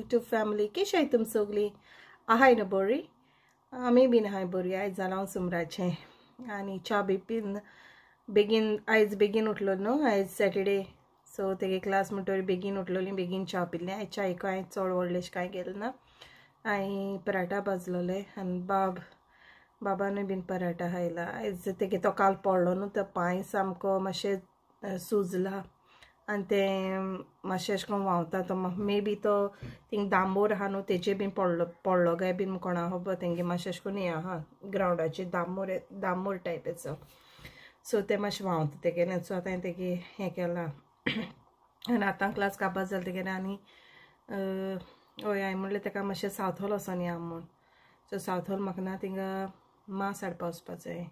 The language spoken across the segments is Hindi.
YouTube family. कशी आहे तुम सगळी? आहाय ना बरी? आम्ही बीन आहाय बरी. आयज जालां सुमराचे आणि च्या बी पिन बेगीन आयज बेगीन उठलो न्हू. आयज सॅटर्डे सो तेगे क्लास म्हणटोरी बेगीन उठलोली बेगीन च्या पिल्ले. आयज च्यायको हांवें चड व्हडलेशें कांय केलें ना. हांवें पराठा भाजलोले आनी बाबानूय बीन पराठा खायला. आयज तेगे तो काल पडलो न्हू तो पांय सामको मातशें सुजला आनी तें मातशें अशें करून व्हांवता. तो मे बी तो थिंग दामोर आहा न्हू तेजे बीन पडलो काय बीन कोणा खबर. तेंगे मातशें अशें करून हें आहा ग्रावंडाचेर दामोर टायप असो. सो तें मातशें व्हांवता तेगेलें. सो आतां हांवें तेगे हें केलां आनी आतां क्लास काबार जालें तेगेलें. आनी हय हांवें म्हणलें तेका मातशें सावथ हॉल वचोन या म्हूण. सो सावथ हॉल म्हाका ना थिंगा मास हाडपा वचपा जाय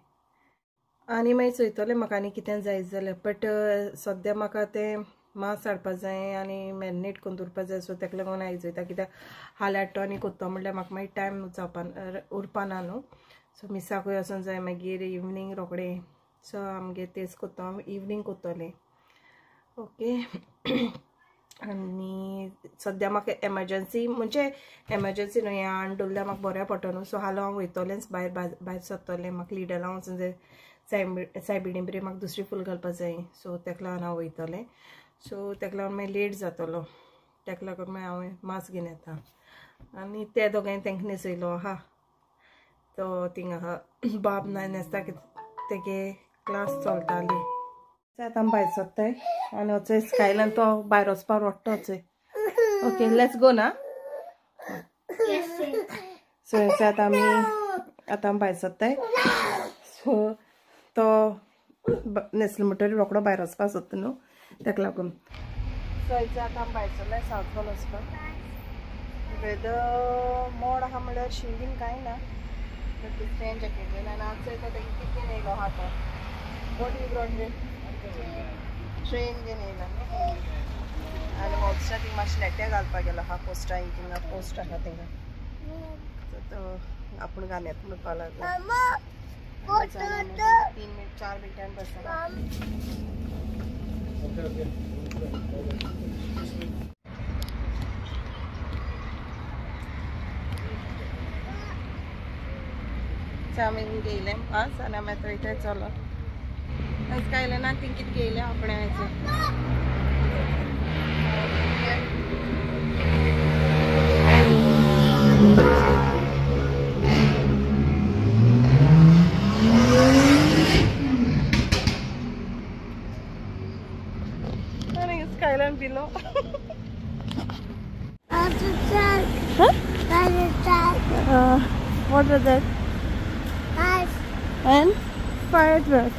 आनी मागीर चोयतलें म्हाका आनी कितें जाय जाल्यार. बट सद्या म्हाका तें मास हाडपा जाय आनी मॅरिनेट करून दवरपा जाय. सो तेका लागून आयज वयता कित्याक हाल हाडटो आनी कोत्तो म्हणल्यार म्हाका मागीर टायम उरपाना न्हू. सो मिसाकूय वचोन जाय मागीर इवनींग रोखडें. सो आमगे तेच कोत्तो इवनींग कोत्तोलें. ओके आनी सद्या म्हाका एमर्जन्सी म्हणजे एमर्जन्सी न्हू. हें हाडून दवरल्यार म्हाका बऱ्या पडटो न्हू. सो हालो हांव वयतलेंच भायर सरतलें. म्हाका लिडला वचून जाय. सायबिणीं बरी म्हाका दुसरी फूल घालपा जाय. सो तेका लागून हांव वयतलें. सो तेका लागून मागीर लेट जातलो. तेका लागून मागीर हांवें मास घेवन येता. आनी ते दोगांय तेंका न्हेसयलो आहा. तो थिंग आहा बाब ना न्हेसता तेगे क्लास चलताली. आतां आमी भायर सरताय आनी वचय स्कायलान तो भायर वचपाक रोडटो वचय. ओके लेट्स गो ना. सो आतां आमी भायर सरताय. सो तो न्हेसलो म्हणटरी रोकडो भायर वचपाक सोदता न्हू तेका लागून. सो आतां आमी भायर सरले सावथ हॉल वचपाक. वेदर मोड आहा म्हणल्यार शीं बीन कांय ना. बट स्ट्रेंज ओकेजन आनी आमचो तो तेगे टिकेन येयलो आहा तो. What you brought here? Train घेवन येयला न्हू. आनी हॉल्सच्या थिंग मातशें लेट्या घालपाक गेलो आहा पोस्टा. थिंगा पोस्ट आहा थिंगा. सो तो आपूण घाल येता म्हणपा लागलो. 3 मिनट 4 मिनटान बसला. आमी घेयले मास आनी आमी आतां वयताय चलो. कांय ना थिंग कितें घेयलें आपणाचें. Skyline below. What was that? And fire truck.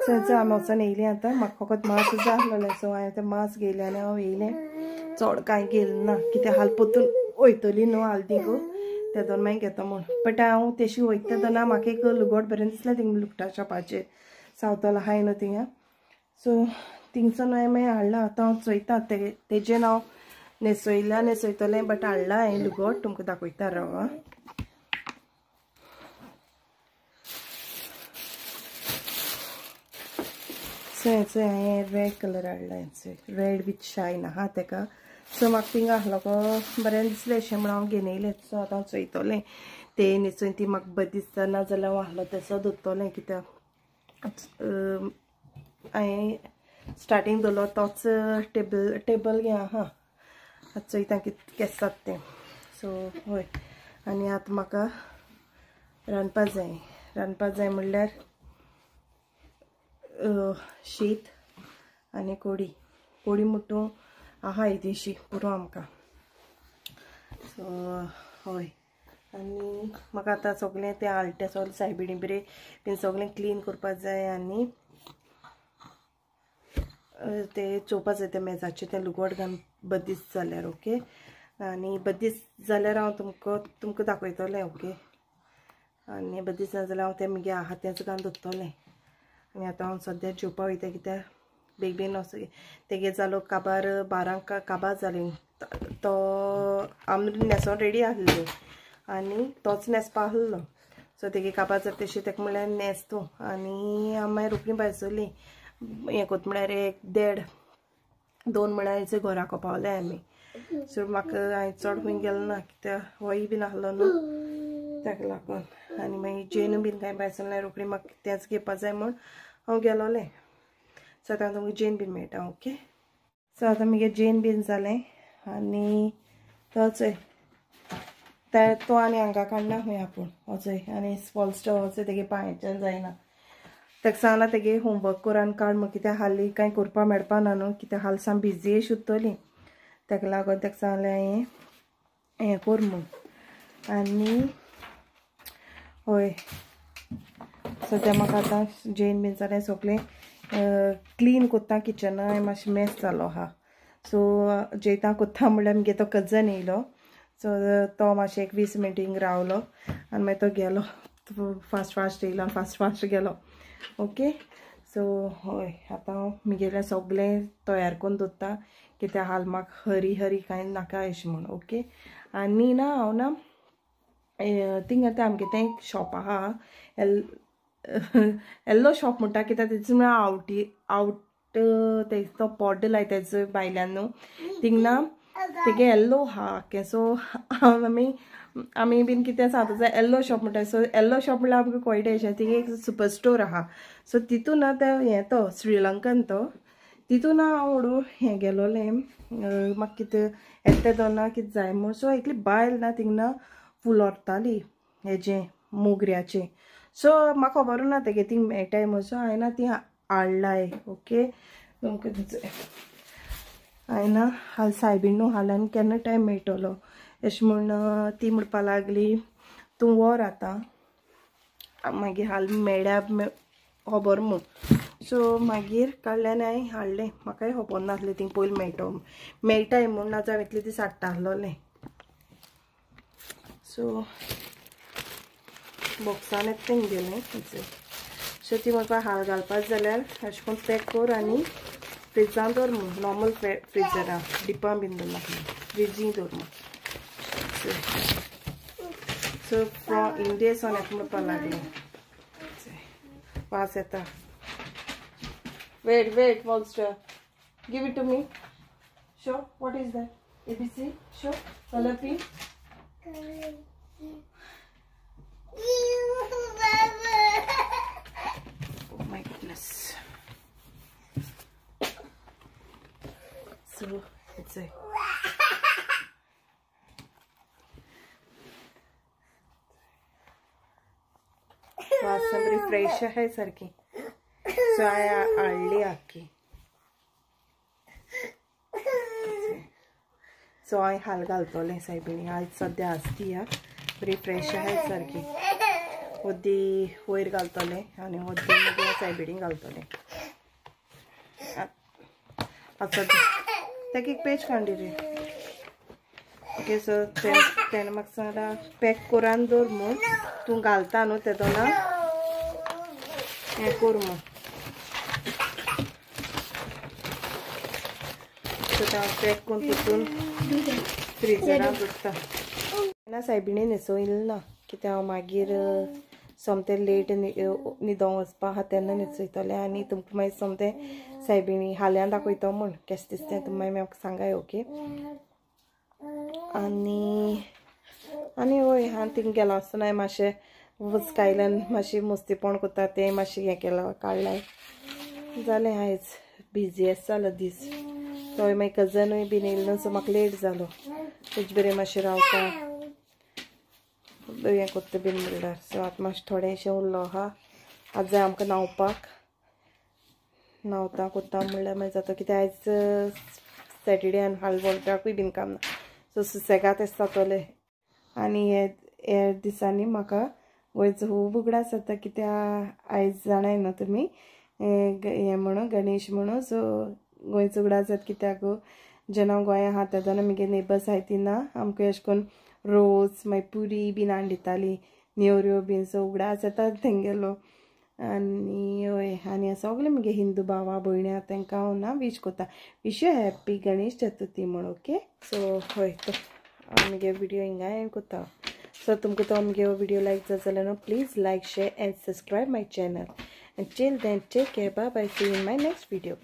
सो आमी वचोन येयलीं आतां. म्हाका फकत मास जाय आसलेलें. सो हांवें तें मास घेयलें आनी हांव येयलें. चड कांय गेलें ना कित्याक हाल पोतून वयतलीं न्हू हालतींक तेदोन मागीर घेता म्हूण. बट हांव तेशी वयता तेदोना म्हाका एक लुगोट बरें दिसलें थिंग लुकटा शॉपाचेर. सावथ हॉल आहाय न्हू थिंगा. सो थिंगसून हांवें मागीर हाडलां. आतां हांव चोयतां तेजें हांव न्हेसयतलें. बट हाडलां हांवें लुगोट. तुमकां दाखयता राव. सो हेचो हांवें रेड कलर हाडला. हेचो रेड विथ शायन आहा तेका. सो म्हाका थिंगा आहलो गो बरें दिसलें अशें म्हण हांव घेवन येयलें. सो आतां हांव चोयतलें तें न्हेसोवन ती म्हाका बरें दिसता ना जाल्यार हांव आहलो तेसो धरतलें. कित्याक हांवें स्टार्टींग दवरलो तोच टेबल घेवन आहा. आतां चोयता कितें केसात तें. सो हय आनी आतां म्हाका रांदपा जाय म्हणल्यार शीत आनी कोडी मुट्टू आहा दिवशी पुरो आमकां. सो हय आनी म्हाका आतां सगळें तें आलटें सगळें सायबिणी बरें बीन सगळें क्लीन करपा जाय. आनी तें चोवपा जाय तें मेजाचेर तें लुगोट घालून बदीस जाल्यार. ओके आनी बदीस जाल्यार हांव तुमकां दाखयतलें. ओके आनी बदीस ना जाल्यार हांव तें मगे आहा तेंच घालून दवरतलें. आनी आतां हांव सद्या जेवपा वयता कित्याक बेगीन वच. तेगे जालो काबार 12 काबार जालीं. तो आमी न्हेसोन रेडी आहली आनी तोच न्हेसपा आहलो. सो तेगे काबार जाता तशी तेका म्हणल्यार न्हेस तूं. आनी हांव मागीर रोखडी भायर सरलीं हें कोत म्हळ्यार 1.5-2 म्हळ्यार घराको पावले आमी सो म्हाका हांवें चड खूंय गेलो ना कित्याक होय बीन आहलो न्हू ताका लागून आनी मागीर जेनू बीन कांय बायसलें रोखडी म्हाका तेंच घेवपा जाय म्हूण हांव गेलोलें सो आतां तुमकां जेन बीन मेळटा ओके सो आतां म्हगे जेन बीन जालें आनी तो तो आनी हांगा काडना खंय आपूण वचय आनी स्पॉल्स्टर वचय तेगे पांयाच्यान जायना ताका सांगला तेगे होमवर्क कोरान काड म्हूण कित्याक हालीं कांय करपा मेळपा ना न्हू कित्याक हालीं साम बिजी अशी उरतलीं ताका लागून ताका सांगलें हांवें हें कोर म्हूण आनी हय सद्या म्हाका आतां जेन बीन जालें सगळें क्लीन कोत्ता किचन मातशें मेस जालो आहा सो जेता कोत्ता म्हणल्यार म्हगे तो कजन येयलो सो तो मातशें 20 मिनट हिंग रावलो आनी मागीर तो गेलो फास्ट येयलो आनी फास्ट गेलो ओके सो हय आतां हांव म्हगेलें सगळें तयार करून दवरता कित्याक हाल म्हाका हरी कांय नाका अशें म्हूण ओके आनी ना हांव ना थिंग आतां आमगे तें एक शॉप आहा येल्लो शॉप म्हणटा कित्याक तेजो म्हळ्यार आवट तो पॉड लाय तेजो भायल्यान न्हू थिंग ना तेगे येल्लो आहा सो आमी बीन कितें सांगता जाय येल्लो शॉप म्हणटा सो येल्लो शॉप म्हणल्यार आमकां कोयडे अशें थिंग एक सुपर स्टोर आहा सो तितून ना तें हें तो श्रीलंकन तो तितून हांव हळू हें गेलोलें म्हाका कितें येता दोना कितें जाय म्हूण सो एकली बायल ना थिंग ना फूल व्हरताली हेजें मोगऱ्याचें सो म्हाका खबर ना तेगे थिंग मेळटाय म्हूण सो हांवें ना ती हाडलाय ओके तुमकां हांवें ना हाल सायबीण हाल्यान केन्ना टायम मेळटलो अशें म्हूण ती म्हणपा लागली तूं व्हर आतां मागीर हाल मेळ्ळ्या खबर म्हूण सो मागीर काडल्यान हांवें हाडलें म्हाकाय खबर नासलें थिंग पयलीं मेळटाय म्हूण नाजाल्यार हांवें इतलें दीस हाडटा आसलोलें सो बॉक्सान येता थिंग गेलें सो ती म्हाका हाल घालपाक जाल्यार अशें करून पॅक कर आनी फ्रिजान दवर म्हूण नॉर्मल फ्रिजरा डिपां बीन दवरनाका फ्रिजीन दवर म्हूण सो फ्रॉम इंडिया सावन येता म्हणपा लागलें वास येता wait monster give it to me show what is that ABC show color pink oh my goodness so it's a वास बरी फ्रेश आहे सारखी सो हाडली आख्खी सो हांवें हाल घालतलें सायबिणी आयज सद्या आसती हा बरी फ्रेश आहाय सारकी ओदी वयर घालतलें आनी ओदी मागीर सायबिणी घालतलें आतां ताका एक पेज कांडी रे ओके सो तेणें म्हाका सांगला पॅक कोरान दवर म्हूण तूं घालता न्हू तेदो ना हें कोर म्हूण पॅक करून तितून फ्रिजरान दवरता ना सायबिणी न्हेसोयल ना कित्याक हांव मागीर सोमतें लेट न्हिदोंक वचपा आहा तेन्ना न्हेसयतलें आनी तुमकां मागीर सोमतें सायबिणी हाल्यान दाखयता म्हूण केशें दिसता तुमी मागीर म्हाका सांगाय ओके आनी हय हांवें थिंग गेलो आसतना हांवें मातशें उचकायल्यान मातशें मस्तीपण करता तें मातशें हें केलां काडलाय जालें आयज बिजी आसलो दीस तो मागीर कजनूय बीन येयलो न्हू सो म्हाका लेट जालो तेजे बरें मातशें रावता हें कोत्ता बीन म्हणल्यार सो आतां मातशें थोडेंशें उरलो आहा आतां जाय आमकां न्हांवता कोत्ता म्हणल्यार मागीर जाता कित्याक आयज सॅटर्डे आनी हालवंटाकूय बीन काम ना सो सुसेगाद आसता जातलें आनी हे दिसांनी म्हाका गोंयचो खूब उगडास जाता कित्याक आयज जाणाय न्हू तुमी हें म्हणून गणेश म्हणून सो गोंयचो उगडास जाता कित्याक जेन्ना हांव गोंया आहा तेदोना म्हगे नेबर्स आहाय तिना आमकां अशें करून रोस मागीर पुरी बीन हाडून दिताली नेवऱ्यो बीन सो उगडास जाता तेंगेलो आनी हय आनी सगळे म्हगे हिंदू भावा भयणी आहा तांकां हांव ना वीश कोत्ता wish you happy Ganesh Chaturthi म्हूण ओके सो हय तो म्हगे विडियो हिंगा एंड कोत्ता सो तुमकां तो आमगे व्हिडिओ लायक जाता जाल्यार न्हू please like share and subscribe my channel. And till then, take care. Bye bye. See you in my next video.